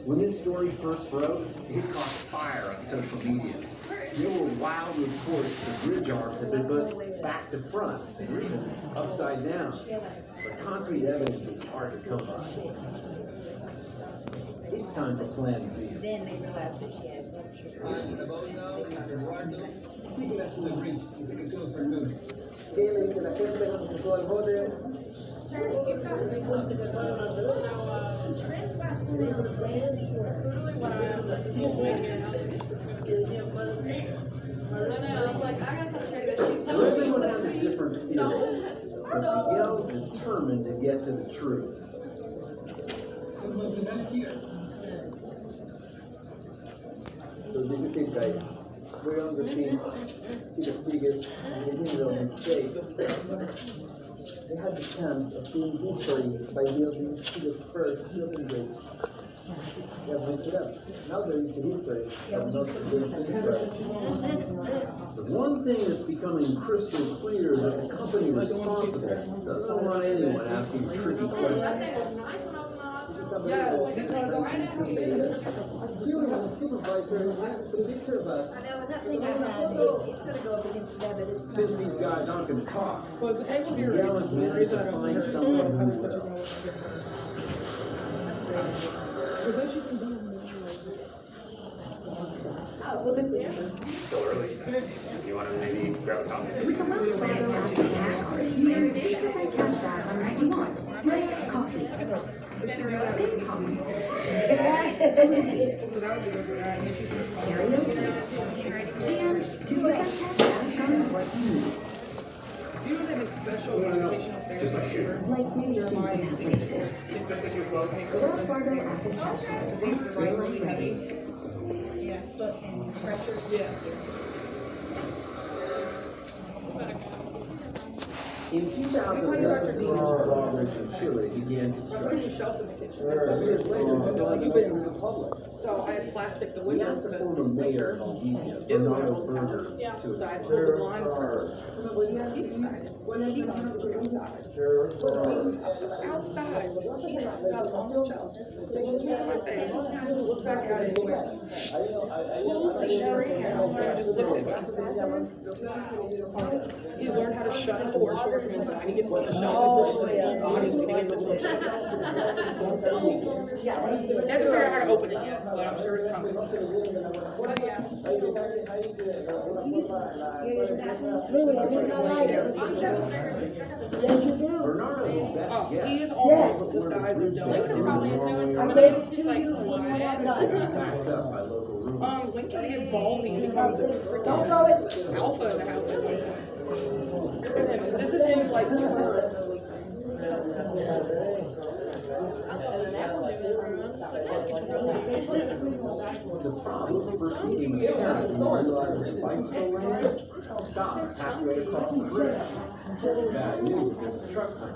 When this story first broke, it caught fire on social media. There were wild reports the bridge arms had been put back to front, or even upside down. But concrete evidence is hard to come by. It's time for Plan B. Then they realized that she had So everyone has a different theory, but Miguel's determined to get to the truth. So this is it, guys. We're on the scene. See the figures. They didn't know mistake. They had the chance of doing history by building the first building bridge. They have messed it up. Now they're into history, but not doing history. The one thing that's becoming crystal clear is that the company responsible doesn't want anyone asking tricky questions. You have a supervisor and that's the picture of us. I know, and that thing I had, it's gonna go up against them, but it's. Since these guys aren't going to talk, So the table here Miguel has managed to find someone who will. Oh, well, this is. Still early. You want to maybe grab a coffee? With the Wells Fargo Active Cash Card, you earn 2% cash back on what you want, like coffee. Big coffee. Karaoke. And 2% cash back on what you need. Do you have a special educational Just my therapy? shoe. Like maybe she's gonna have braces. Just the shoe clothes. The Wells Fargo Active Cash Card. It's real life ready. Yeah, foot and pressure. Yeah. In 2011, drawbridge in Chile began Putting construction. a shelf in the kitchen. Years later, it's still open to the public. So I had plastic the We windows asked so the that former mayor of Valdivia, Bernardo Berger, to so I explain. pulled the blinds first. He decided. He wanted to go inside. Outside. He got on the shelf. Looked me in my face. Looked back out and went. Pulled the string out and just lifted it. He learned how to shut a door short from inside. He gets on the shelf and pushes his whole body to get into the shelf. He hasn't figured out how to open it yet, but I'm sure it's coming. Bernardo's the best Oh, guess. he is almost the size of Dylan. Backed up by local rumors. Link tried to get ballsy and become the freaking alpha in the house at one point. This is him like turn. The problem first became apparent when he realized the bicycle lane stopped halfway across the bridge. Bad news because the truck coming.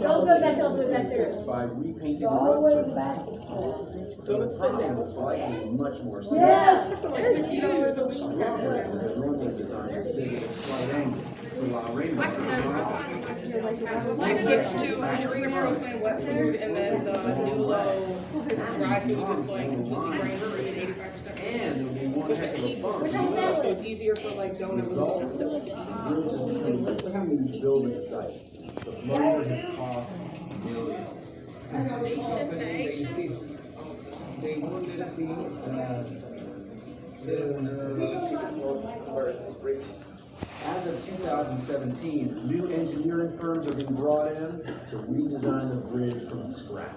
Don't go back there. Fixed by repainting the road surface. So the problem was likely much more serious. Yes! Like $50 a week. It was normally designed to sit at a slight angle to allow rain. I switched to Henry Propane wet food and then the new low dry food that's like grain free and 85%. And it would be one heck of a bump. So it's easier for like donuts and Result, stuff. the bridge has become a huge building site. The blunder has cost millions. They wanted to see As of 2017, new engineering firms are being brought in to redesign the bridge from scratch.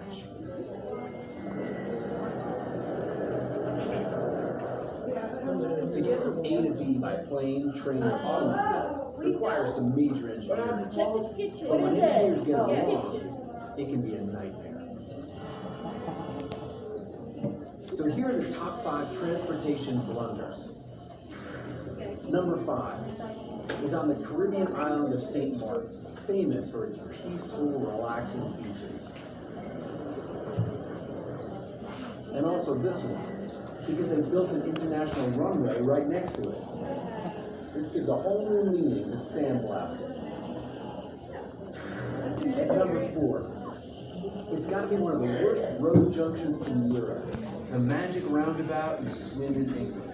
To get from A to B by plane, train, or automobile requires some major engineering. But when engineers get along, it can be a nightmare. So here are the top 5 transportation blunders. Number 5 is on the Caribbean island of St. Martin, famous for its peaceful, relaxing beaches. And also this one, because they built an international runway right next to it. This gives a whole new meaning to sandblasting. Number 4. It's got to be one of the worst road junctions in Europe. The magic roundabout in Swindon, England.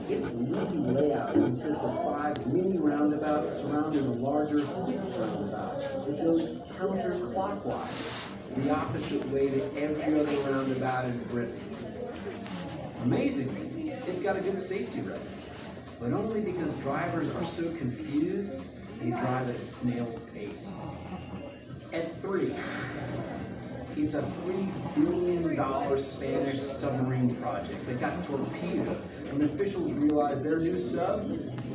Its leafy layout consists of 5 mini roundabouts surrounding a larger 6th roundabout. It goes counterclockwise, the opposite way to every other roundabout in Britain. Amazingly, it's got a good safety rating, but only because drivers are so confused, they drive at a snail's pace. At 3, it's a $3 billion Spanish submarine project that got torpedoed when officials realized their new sub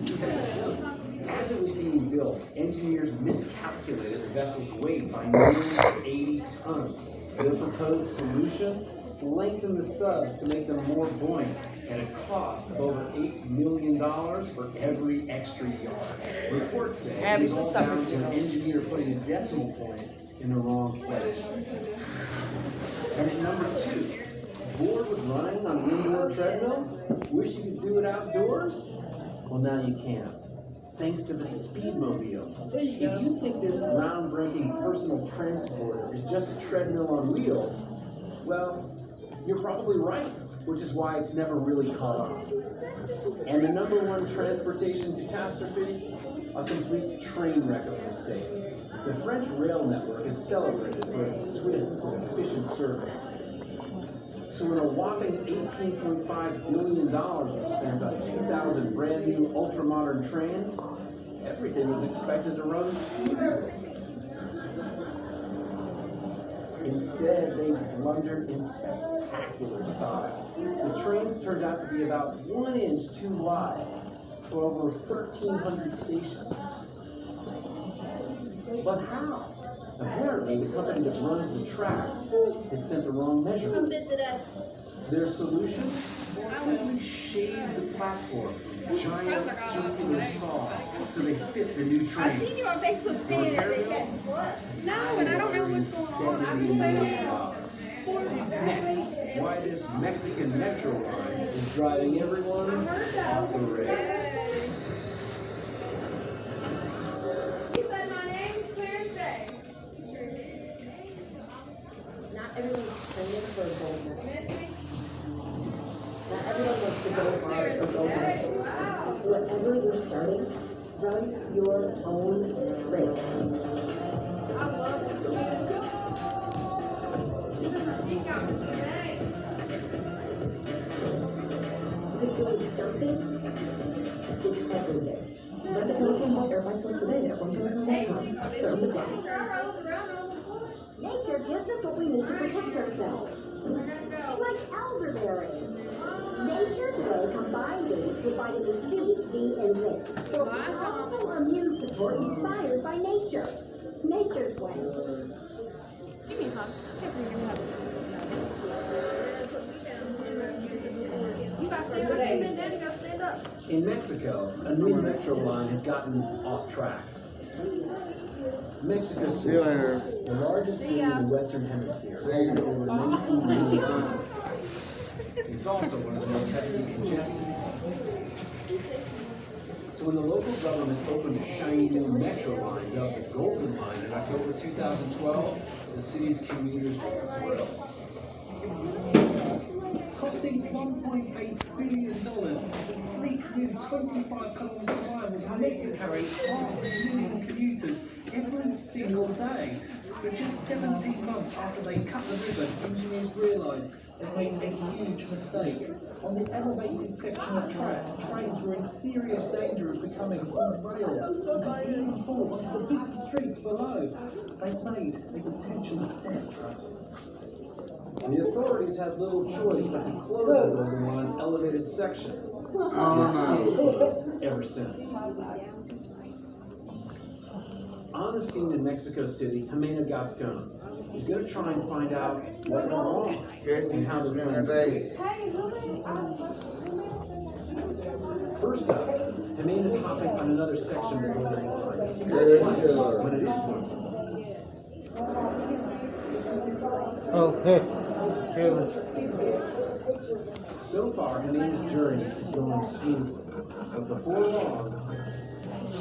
just had a sub. As it was being built, engineers miscalculated the vessel's weight by nearly 80 tons. Their proposed solution? Lengthen the subs to make them more buoyant at a cost of over $8 million for every extra yard. Reports say it was all down to an engineer putting a decimal point in the wrong place. And at number 2, bored with running on an indoor treadmill? Wish you could do it outdoors? Well, now you can. Thanks to the Speedmobile. If you think this groundbreaking personal transporter is just a treadmill on wheels, well, you're probably right, which is why it's never really caught on. And the number 1 transportation catastrophe? A complete train wreck of a mistake. The French rail network is celebrated for its swift and efficient service. So when a whopping $18.5 billion was spent on 2,000 brand new ultra-modern trains, everything was expected to run smoothly. Instead, they blundered in spectacular style. The trains turned out to be about 1 inch too wide for over 1,300 stations. But how? Apparently, the company that runs the tracks had sent the wrong measurements. Their solution? Simply shave the platform with giant circular saws so they fit the new trains. I seen you on Facebook saying that they got slut. No, and I don't know what's going on. $70 million. Next, why this Mexican metro line is driving everyone off the rails. Not everyone's training for a gold medal. Not everyone wants to go hard or go hard. Whatever you're starting, run your own race. Because doing something is everything. Let the peloton walk, everybody goes today, everyone goes on their time. Turn the clock. Nature gives us what we need to protect ourselves. Like elderberries. Nature's way combined these with vitamin C, D, and zinc for powerful immune support inspired by nature. Nature's way. Give me a hug. Can't believe you have it. You gotta stand up. Amen, Daddy, you gotta stand up. In Mexico, a new metro line has gotten off track. Mexico City, the largest city in the Western Hemisphere, with over 19 million people. It's also one of the most heavily congested. So when the local government opened a shiny new metro line dubbed the Golden Line in October 2012, the city's commuters were thrilled. Costing $1.8 billion, the sleek new 25-kilometer line was meant to carry 500,000 commuters every single day. But just 17 months after they cut the ribbon, engineers realised they made a huge mistake. On the elevated section of track, trains were in serious danger of becoming on-rail and completely fall onto the busy streets below. They made a potentially death trap. The authorities had little choice but to close the Golden Line's elevated section. And it's stayed closed ever since. On the scene in Mexico City, Jimena Gascon is going to try and find out what went wrong and how they're going to fix it. First up, Jimena's hopping on another section of the Golden Line to see what it's like when it is working. So far, Jimena's journey is going smoothly, but before long,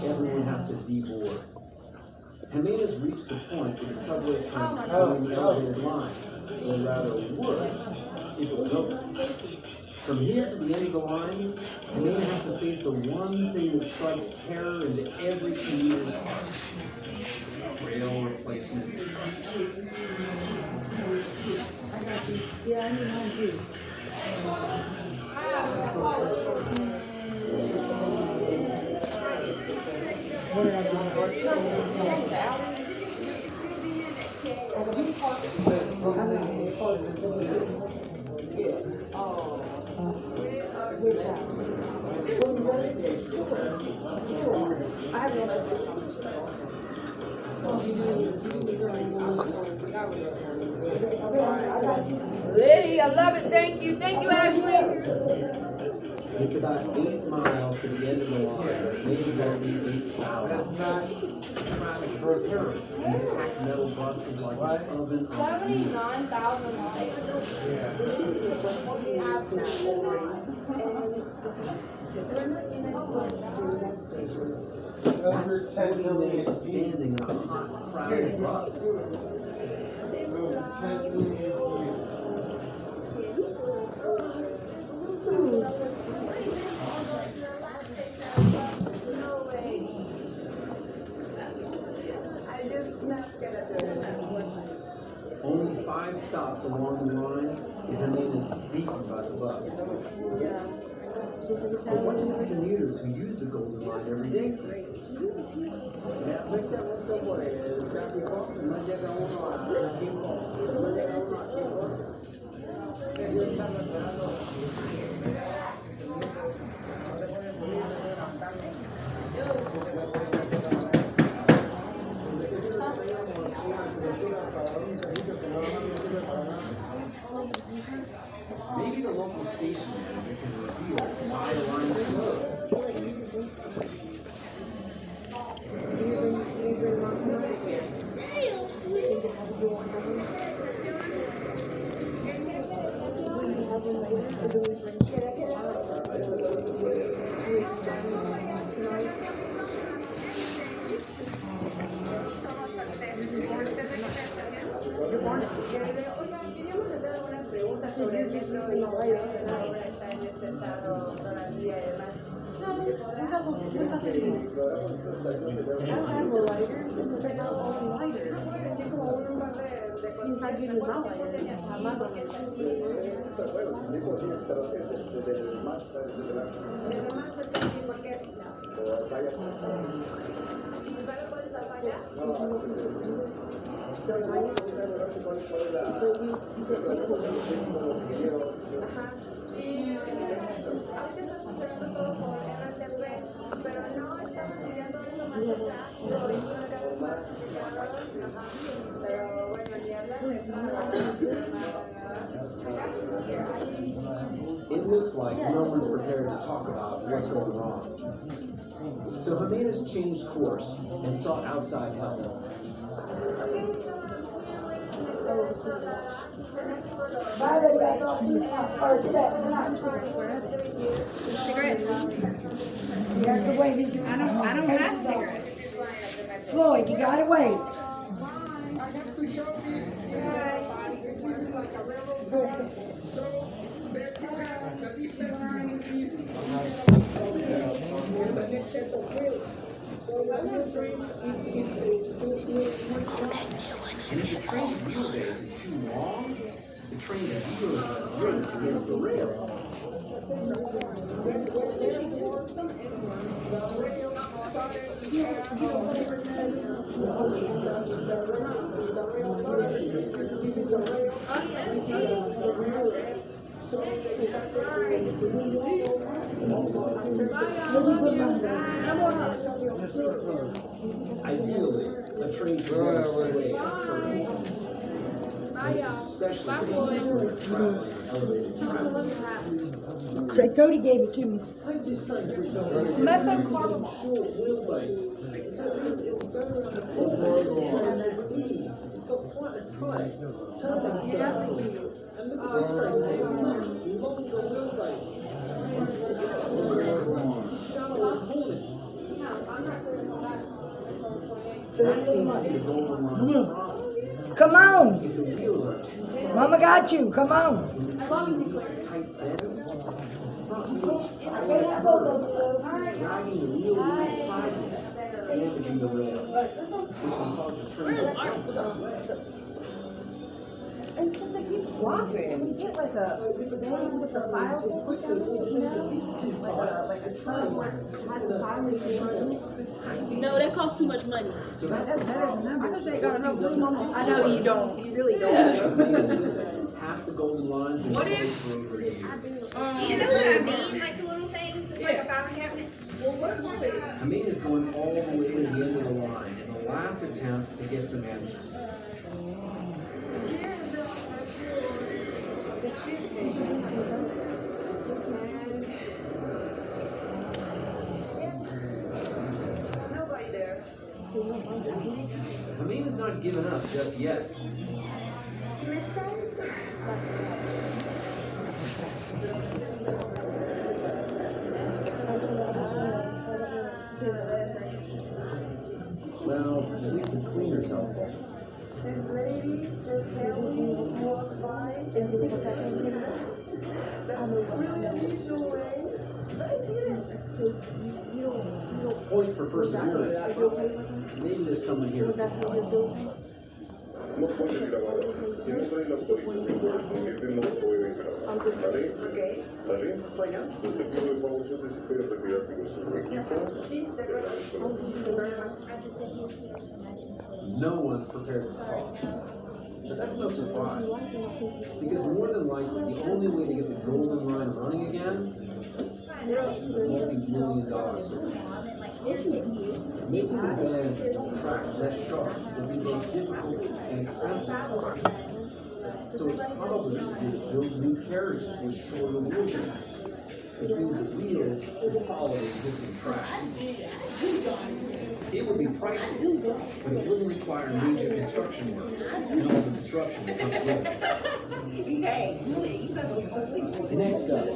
everyone has to deboard. Jimenez reached the point where the subway train was going the elevated line, or rather worse, it was open. From here to the end of the line, Jimenez has to face the one thing that strikes terror into every commuter's heart. Rail replacement. Yeah, I need mine too. What did I Liddy, I love it. Thank you, Ashley. It's about 8 miles to the end of the line, maybe going to be 8,000. Traffic for terrorists. And the packed metal bus is like an oven on wheels. 79,000 Under 10 million standing in a hot, crowded bus. Only 5 stops along the line, and Jimenez beaten by the bus. But what do the commuters who use the Golden Line every day think? Maybe the local station manager can reveal why the line is closed. It looks like no one's prepared to talk about what's going wrong. So Jimenez changed course and sought outside help. You have to wait. I don't have cigarettes. Floyd, you gotta wait. And if the train's wheelbase is too long, the train's wheels are rigged against the rail. Ideally, a train should run sway at curve. And it's especially dangerous when you're traveling on elevated tracks. Say, Cody gave it to me. Take this train for something. Short wheelbase. It's got quite a tight turning circle. And look at this train taking much longer wheelbase. Shallower corners. seems to be the golden line's problem. Come on. If the wheels are too Mama got you. Come on. when the train hits a tight bend, front wheels dragging the wheel wheels sideways, damaging the rails, which can cause the train to bend this way. It's because they keep flopping. We get like a thing with a file folder down there, you know? Like a train where it has a file in. No, that costs too much money. So that's better than that. I just ain't got enough room on my. I know you don't. You really don't. half the golden lines in place for over a year. You know what I mean? Like the little things, it's like a filing cabinet. Hameen is going all the way to the end of the line in the last attempt to get some answers. Nobody there. Hameen is not giving up just yet. Well, at least the cleaner's helpful. This lady just held me walk by and looked at me. That was really unusual way. Points for perseverance. Maybe there's someone here. No puedes grabar. Si no traes la autorización por el cliente, no pueden grabar. ¿Vale? ¿Vale? Bueno. Usted puede favor de si puede retirarse con su equipo. Sí, de acuerdo. No one's prepared for call. But that's no surprise. Because more than likely, the only way to get the golden line running again is a multi-million-dollar solution. Making the bands and tracks that sharp will be both difficult and expensive. So it's probably easier to build new carriages with shorter wheelbases, which means the wheels will follow the existing tracks. It would be pricey, but it wouldn't require major construction work and all the disruption that comes with it. Next up,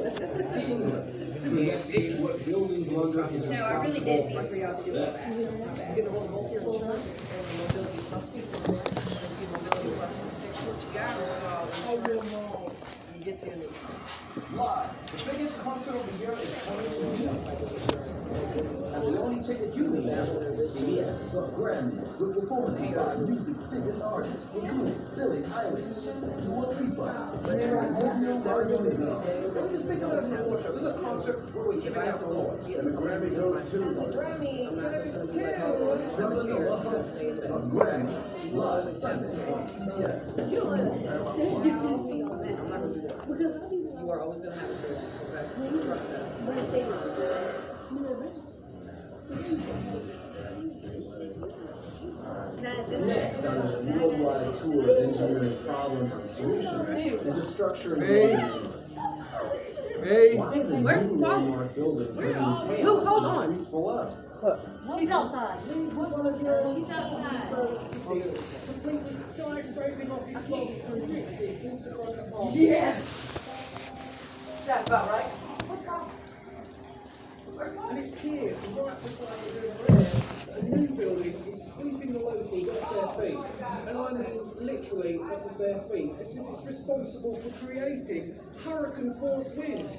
teamwork. He asked Dave what building blunder is No, I really did responsible need for y'all to do Yes. that. Get a hold of both your insurance and mobility plus people. And if you mobility plus fix what you got, or you get to your new. Live, the biggest concert of the year is coming to and the only ticket you can have is CBS. The Grammys with performances by music's biggest artists, including Billie Eilish, Dua Lipa, Romeo Margarita. What do you think of that award show? This is a concert where we're giving out awards. And the Grammy goes to Grammy goes to. a Grammy live Sunday on CBS. You are always gonna have to. Okay? Trust that. Next on this worldwide tour of engineering problems and solutions is a structure in the Why is a new landmark building bringing chaos Luke, hold to the on. streets below? She's outside. She's outside. Yes! That's about right. And it's here, right beside the river, a new building is sweeping the locals off their feet. And I mean literally off of their feet, because it's responsible for creating hurricane force winds.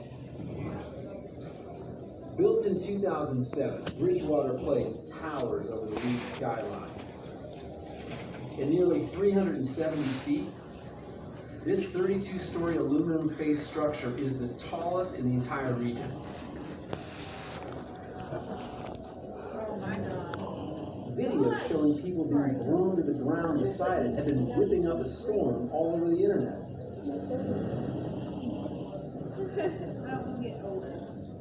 Built in 2007, Bridgewater Place towers over the Leeds skyline. At nearly 370 feet, this 32-story aluminum face structure is the tallest in the entire region. Videos showing people being blown to the ground beside it have been whipping up a storm all over the internet.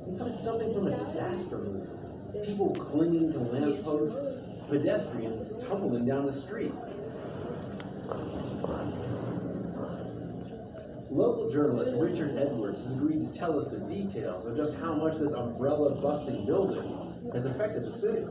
It's like something from a disaster movie. People clinging to lampposts, pedestrians tumbling down the street. Local journalist Richard Edwards has agreed to tell us the details of just how much this umbrella-busting building has affected the city.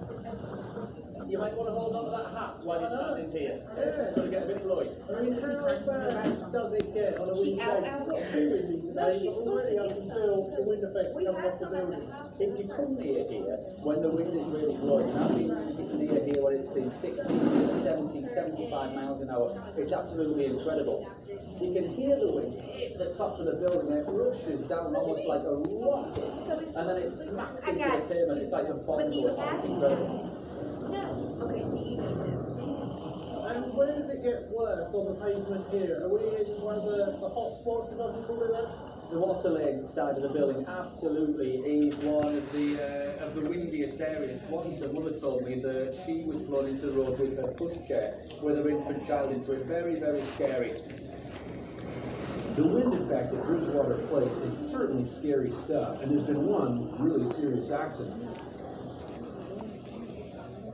You might want to hold on to that hat while you're standing here. It's going to get a bit blowy. I mean, how bad does it get on a windy day? It's not too windy today, but already I can feel the wind effect coming off the building. If you come near here, when the wind is really blowing, that means you can near here when it's been 60, 70, 75 miles an hour. It's absolutely incredible. You can hear the wind hit the top of the building and it rushes down almost like a rocket. And then it smacks into the pavement. It's like a bomb going off. It's incredible. Okay, so you need to. And where does it get worse on the pavement here? Are we in one of the hot spots, if I can call it that? The water lane side of the building absolutely is one of the windiest areas. Once a mother told me that she was blown into the road with her pushchair with her infant child into it. Very, very scary. The wind effect at Bridgewater Place is certainly scary stuff, and there's been one really serious accident.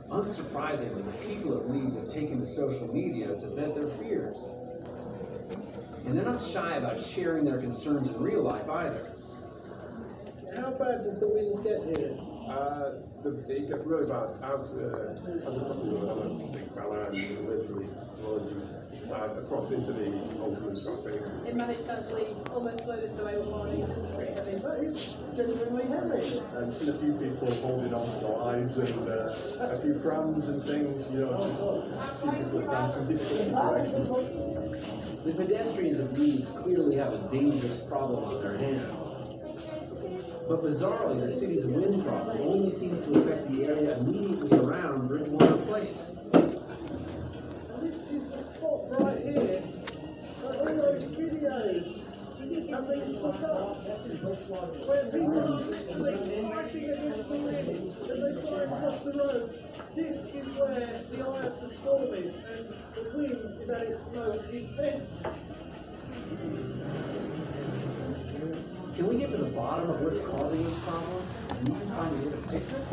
Unsurprisingly, the people at Leeds have taken to social media to vent their fears. And they're not shy about sharing their concerns in real life either. How bad does the winds get here? It gets really bad. As a couple of a big fella and literally blowing you across into the open traffic. It managed to actually almost blow this away one morning. This is pretty heavy. That is genuinely heavy. I've seen a few people holding on to their lives and a few prams and things, you know, just people have done some difficult situations. The pedestrians of Leeds clearly have a dangerous problem on their hands. But bizarrely, the city's wind problem only seems to affect the area immediately around Bridgewater Place. This is the spot right here. Like all those videos have been put up where people are literally fighting against the wind as they fly across the road. This is where the eye of the storm is, and the wind is at its most intense. Can we get to the bottom of what's causing this problem? And you can find a way to fix it?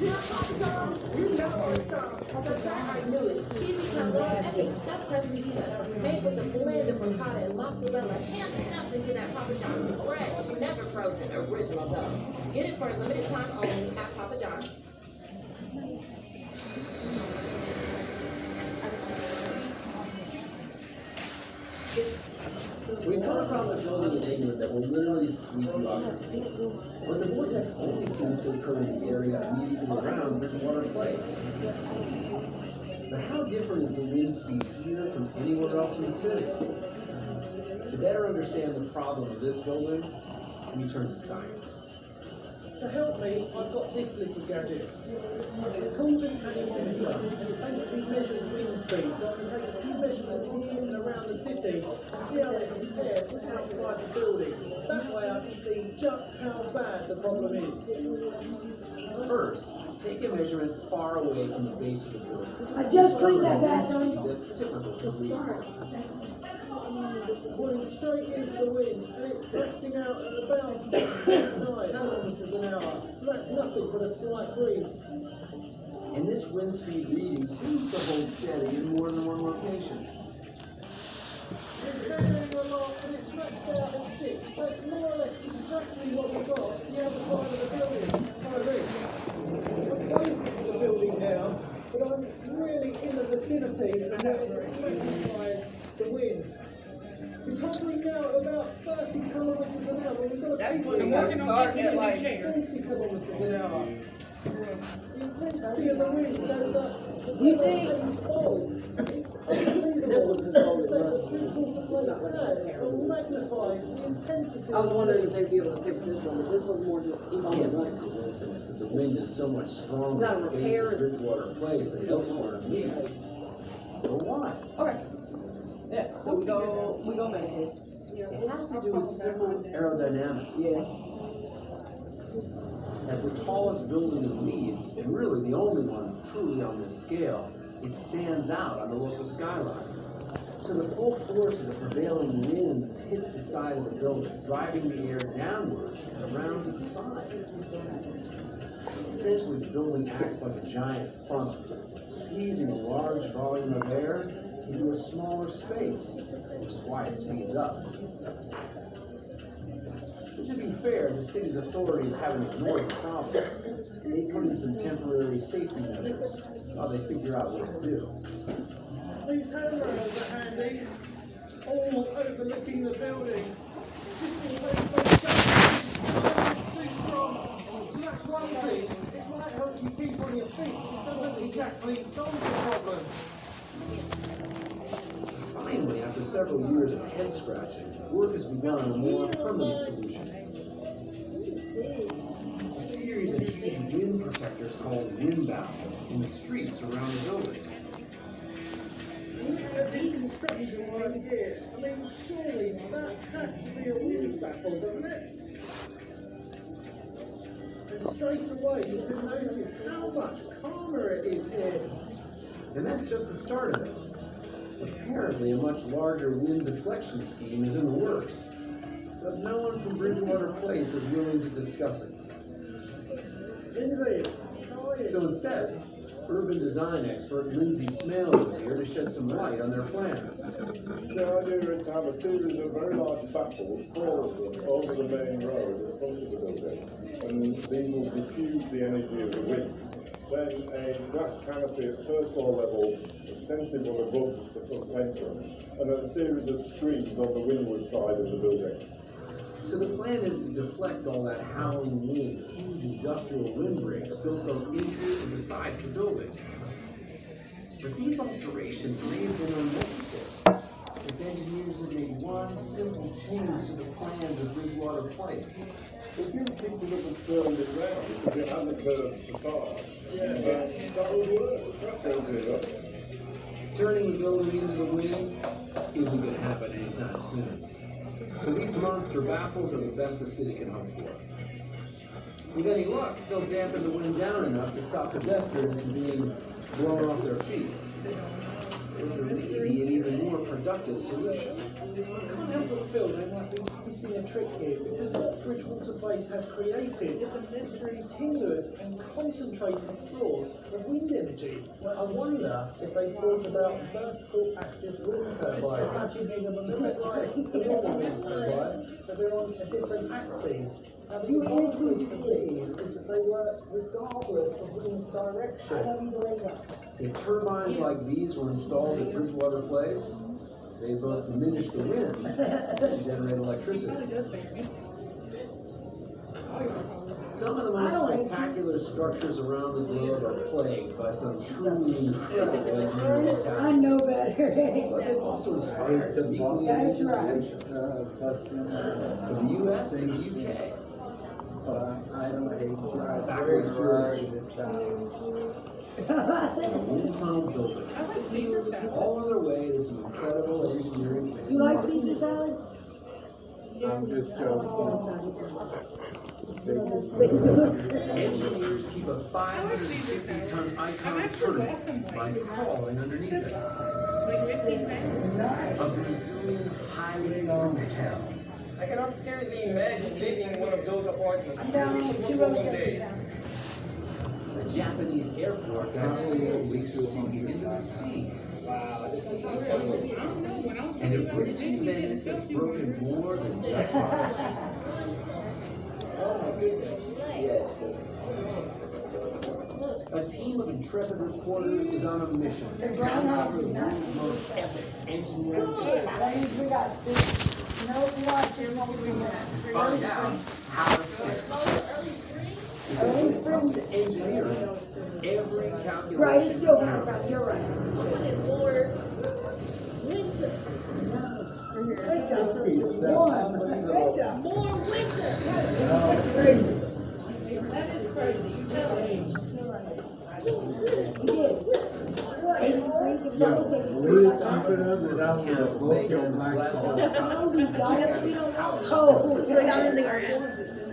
I knew it. Cheesy crumble, epic stuffed crust pizza, made with a blend of ricotta and mozzarella, hand stuffed into that Papa John's. Fresh, never frozen, original dough. Get it for a limited time only at Papa John's. We've come across a building in England that will literally sweep you off your feet. But the vortex only seems to occur in the area immediately around Bridgewater Place. But how different is the wind speed here from anywhere else in the city? To better understand the problem of this building, we turn to science. To help me, I've got this little gadget. It's called an altimeter, and it basically measures wind speed. So I can take a few measurements in and around the city and see how they compare to outside the building. That way I can see just how bad the problem is. First, take a measurement far away from the base of the building. I just cleaned that bathroom. That's typical for Leeds. Pulling straight into the wind, and it's maxing out at about 6.9 kilometers an hour. So that's nothing but a slight breeze. And this wind speed reading seems to hold steady in more than one location. It's measuring a lot, and it's maxed out at 6. That's more or less exactly what we've got at the other side of the building. Like this. I'm close to the building now, but I'm really in the vicinity of where it magnifies the wind. It's hovering now at about 30 kilometers an hour. We've got a peak start at like 40 kilometers an hour. The intensity of the wind goes up. You think- It's unbelievable. It's difficult to place hands on magnifying the intensity. I was wondering if they'd be able to fix this one, but this one's more just Can't be coincidence that the wind is so much stronger Is that a at the base repair? of Bridgewater Place than elsewhere in Leeds. But why? Okay. Yeah, so we go make it. It has to do with simple aerodynamics. Yeah. As the tallest building in Leeds, and really the only one truly on this scale, it stands out on the local skyline. So the full force of the prevailing winds hits the side of the building, driving the air downwards and around to the side. Essentially, the building acts like a giant funnel, squeezing a large volume of air into a smaller space, which is why it speeds up. to be fair, the city's authorities haven't ignored the problem. They put in some temporary safety measures while they figure out what to do. These handrails are handy, all overlooking the building. Just in case they don't too strong. So that's one thing. It might help you keep on your feet. It doesn't exactly solve the problem. Finally, after several years of head scratching, work has begun on a more permanent solution. A series of huge wind protectors called wind baffles in the streets around the building. Look at this construction right here. I mean, surely that has to be a wind baffle, doesn't it? And straight away you can notice how much calmer it is here. And that's just the start of it. Apparently, a much larger wind deflection scheme is in the works, but no one from Bridgewater Place is willing to discuss it. Lindsay, how are you? So instead, urban design expert Lindsay Smale is here to shed some light on their plans. The idea is to have a series of very large baffles, 4 of them, over the main road in front of the building, and these will diffuse the energy of the wind. Then a glass canopy at first floor level, extensive one above the front entrance, and then a series of screens on the windward side of the building. So the plan is to deflect all that howling wind, huge industrial windbreaks built up into and besides the building. But these alterations may have been unnecessary if engineers had made one simple change to the plans of Bridgewater Place. If you people look at turned it round, because it has a curved facade, that would work. That's the idea. Turning the building into the wind isn't going to happen anytime soon. So these monster baffles are the best the city can hope for. With any luck, they'll dampen the wind down enough to stop pedestrians from being blown off their feet. It may be an even more productive solution. I can't help but feel they might be missing a trick here, because what Bridgewater Place has created is these hinders and concentrated source of wind energy. Well, I wonder if they thought about vertical axis wind turbines, packaging them a little like the normal wind turbine, but they're on a different axis. Now, the advantage of these is that they work regardless of wind direction. If turbines like these were installed at Bridgewater Place, they both diminish the wind and generate electricity. Some of the most spectacular structures around the globe are plagued by some truly incredible engineering I talent. know better. But they've also inspired some equally amazing solutions for the US and the UK. Backwards and a wind tunnel building. All on their way to some incredible engineering feats. You like Caesar salad? I'm just joking. Engineers keep a 550-ton icon turning by crawling underneath it. A Brazilian highway hotel. I cannot seriously imagine living in one of those apartments. I'm down on 207. A Japanese airport that slowly sinking into the sea. And a bridge in Venice that's broken more than just once. A team of intrepid reporters is on a mission to uncover the world's most epic engineering catastrophe. We got 6. No watching what we're doing. Find out how to fix it. Because when it comes to engineering, every calculation Right, it's still counts. right. You're right. More winter. That is crazy. You tell me.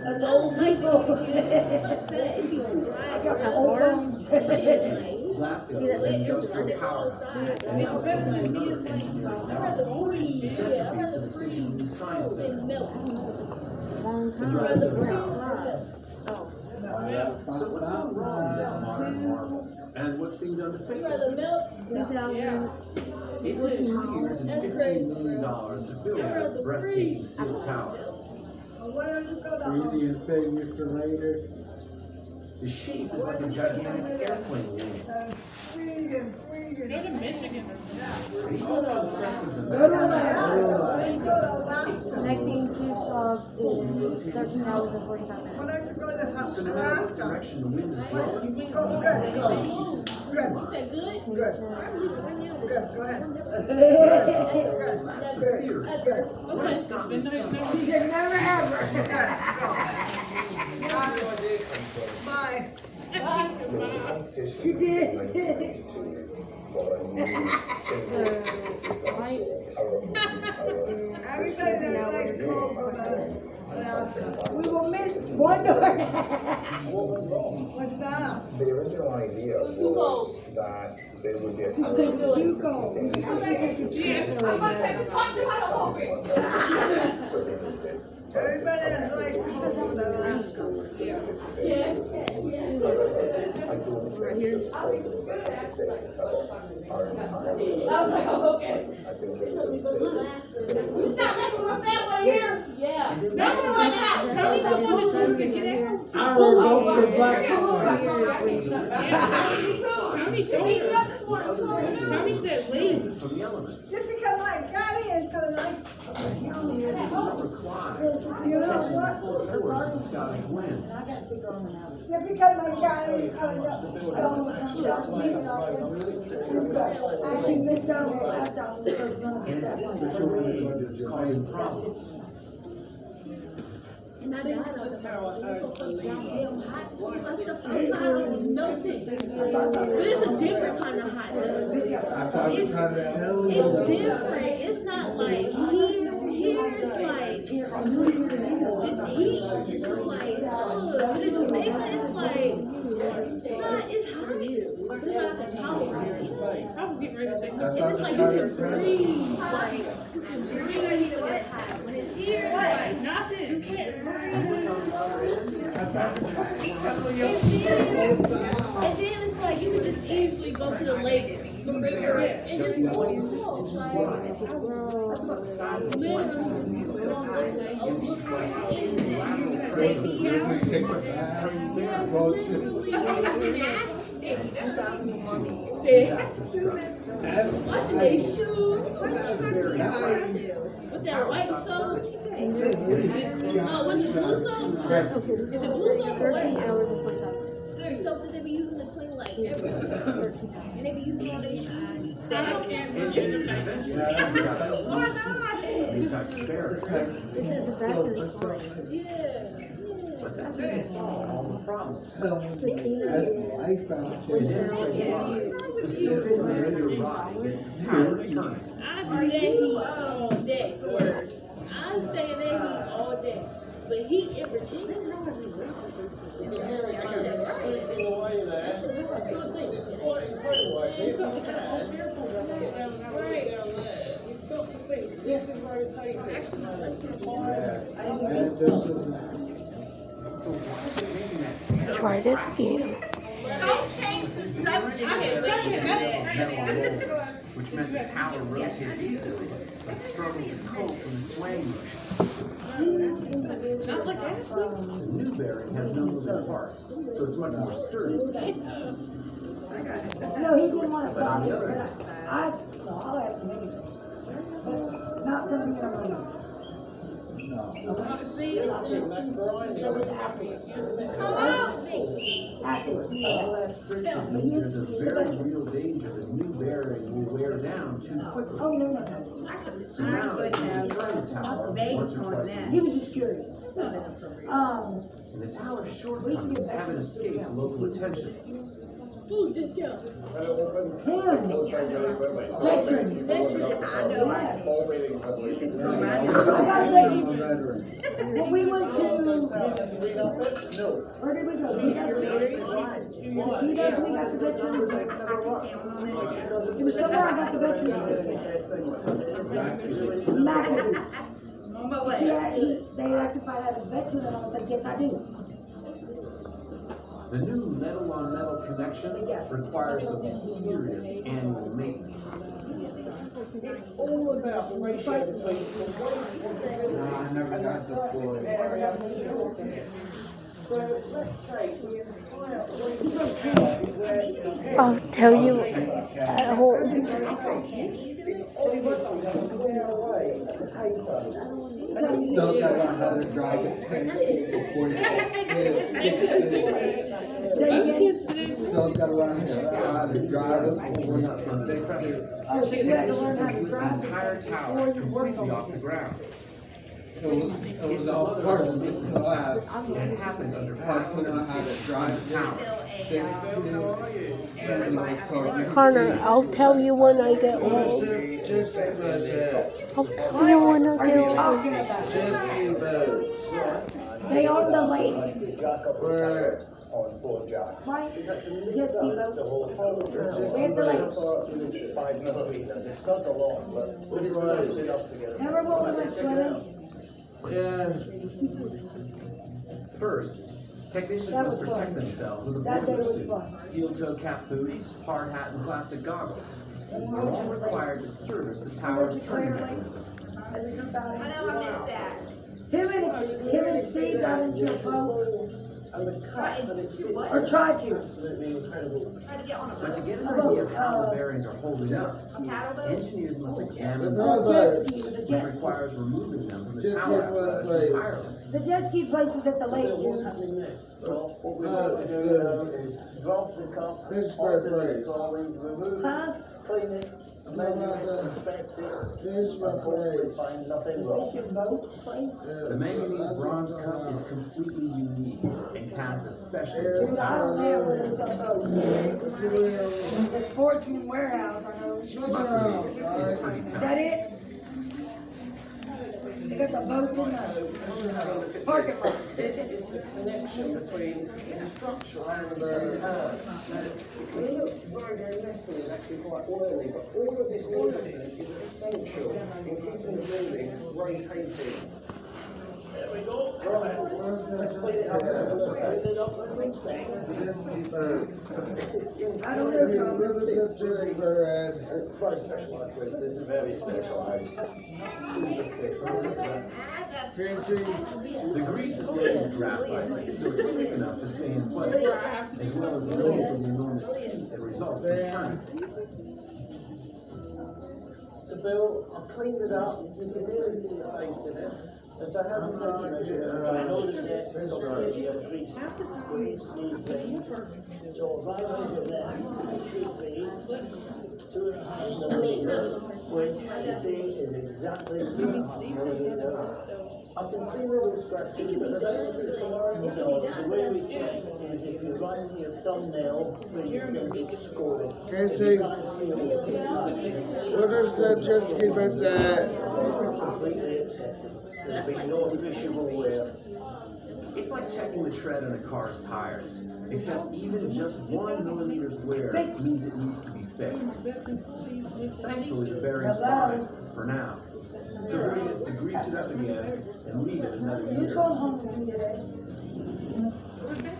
That's old people. I got the old ones. Glasgow is an industrial powerhouse, and this is another engineering marvel. The centerpiece of the city's new science center. The drive to town. So what's gone wrong with this modern marvel, and what's being done to fix it? It took 2 years and $15 million to build this breathtaking steel tower. Easy and save you for later. The shape is like a gigantic airplane wing. Go to Michigan. It's more impressive than Go to that. Alaska. Connecting to Swaps is 13 hours and 45 minutes. So no matter what direction the wind is blowing, You said good? Good. that's the theory. Okay. He said never ever. She did. We will miss one door. What's that? The original idea was that there would be a tower. Too cold. Everybody has like to go to Alaska. I was like, oh, okay. You stop messing with my family here? Yeah. That's what I'm out. Tell me someone that's going to get out. I revoked the black Tommy said leave. From the elements. Just because I got in, because I, you know what? Force the Scottish wind. Just because I got in, because I actually missed out on after I was first And it's this social media that's causing problems. And I died on the tower as a leader. Damn hot. My stuff outside was melting. But it's a different kind of hot. It's different. It's not like here. Here it's like it's heat. It's just like in Jamaica it's like it's hot. It's not the power. I was getting ready to say and it's like you can breathe. Like you can breathe when it's here, it's like nothing. You can't breathe. And then it's like you can just easily go to the lake, the river, and just go. Washing their shoes. With that white soap. Oh, was it blue soap? Is it blue soap or white soap? There's soap that they be using to clean like everything. And they be using all their shoes. I don't care. Why not? But that didn't solve all the problems. I found The simple linear rock gets the tower turning. I do that heat all day. I stay in that heat all day. But heat in Virginia, This is quite incredible, actually. You've got to think, this is rotating. So why is it making that? Tried it again. don't change the subject. Which meant the tower rotated easily, but struggled to cope with the swaying motion. Not like that. The new bearing has no moving parts, so it's much more sturdy. No, he didn't want to But on stop the it, other but hand, I'll ask him anyway. But not something that I'm gonna. friction means there's a very real danger the new bearing will wear down too quickly. Oh, no. So now, if you turn the tower once or twice a He week, was just curious. and the tower's shortcomings haven't escaped local attention. Who's this girl? When we went to, where did we go? We got the veterans. It was somewhere about the veterans. McAfee. Yeah, they asked if I had a veteran, and I was like, yes, I do. The new metal-on-metal connection requires some serious annual maintenance. It's all about the ratio between I never got the floor. So let's say we inspire where I'll tell you at home. Still got to learn how to drive a tank before you still got to learn how to drive it before you can fix it. You have to learn how to drive the entire tower completely off the ground. It was all part of the class. And it happens under Had to know how to drive the tower. Connor, I'll tell you when I get home. I'll tell you when I get home. They own the lake. Where? Right? Jet ski boat. They have the lake. Remember when we went swimming? Yeah. First, technicians That was must protect fun. themselves with a That day boiler was suit, fun. steel-toe cap boots, hard hat, and plastic goggles. They're all required to service the tower's turning mechanism. Him and Steve got into a boat. Or tried to. But to get an idea of how the bearings are holding up, engineers must examine them, which requires removing them from the tower apparatus entirely. The jet ski place is at the lake. Pittsburgh place. Huh? clean it, inspect it, find nothing wrong. The manganese bronze cup is completely unique and cast a special I don't know where it's up. The Sportsman Warehouse, I know. It's pretty Is tough. that it? They got the boats in the parking lot. This is the connection between the structure and the power. It looks very, very messy and actually quite oily, but all of this oiling is essential in keeping the building rotating. There we go. Right, let's clean it up. Clean it up and inspect. I don't know, Tom. It's very specialised, Chris. This is very specialised. The grease is made of graphite, so it's thick enough to stay in place, as well as immune from the enormous heat that results from turning. So Bill, I've cleaned it up. You can really see the face in it. As I haven't done it, I know the net is already a grease these things. So if I measure that, it should be 2.5 millimeters, which you see is exactly 2.5 millimeters. I can see little scratches, but I don't think it's a worry because the way we check is if you write your thumbnail, then you can be scored. Casey, what is that jet ski bus at? Completely accepted. There's been no appreciable wear. It's like checking the tread on a car's tires, except even just 1 millimeter's wear means it needs to be fixed. Thankfully, the bearing's fine, for now. So Brady gets to grease it up again and leave it another You year. go home with me today.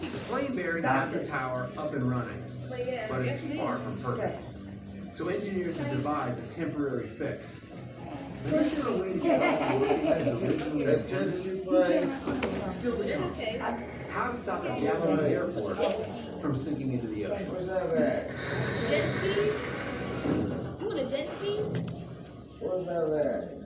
The flame bearing has the tower up and running, but it's far from perfect. So engineers have devised a temporary fix. But is there a way to get off the working as originally intended? Still to come. How to stop a Japanese airport from sinking into the ocean. Jet ski? You want a jet ski? What about that?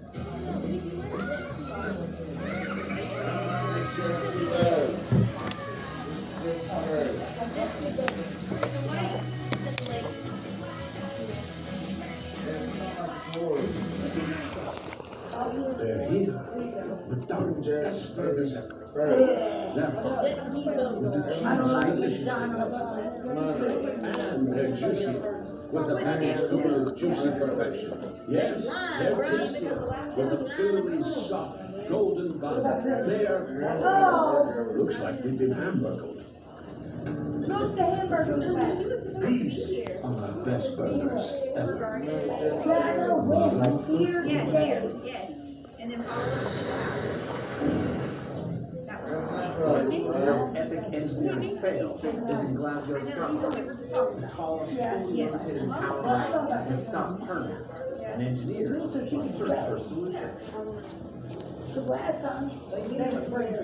They're here, but don't just burgers everywhere. With the cheese delicious and they're juicy, with the patties full of juicy perfection. Yes, they're tastier, with a purely soft, golden bun. They are, looks like we've been hamburgered. Look, the hamburger was back. These are my best burgers ever. Yeah, I know, when, here, yeah, there. Yes. And then Epic engineering fail is in Glasgow, Scotland. The tallest, fully rotating tower has stopped turning. and engineers search for a solution. Because last time, they never prayed.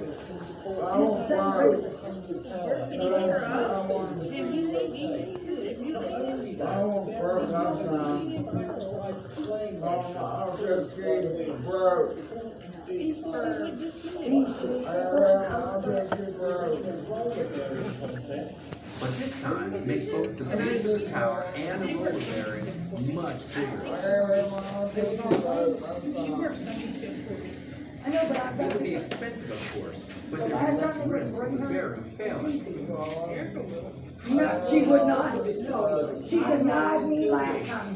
But this time, make both the base of the tower and the roller bearings much bigger. It would be expensive, of course, but there would be less risk of the bearing failing. No, she would not. She denied me last time.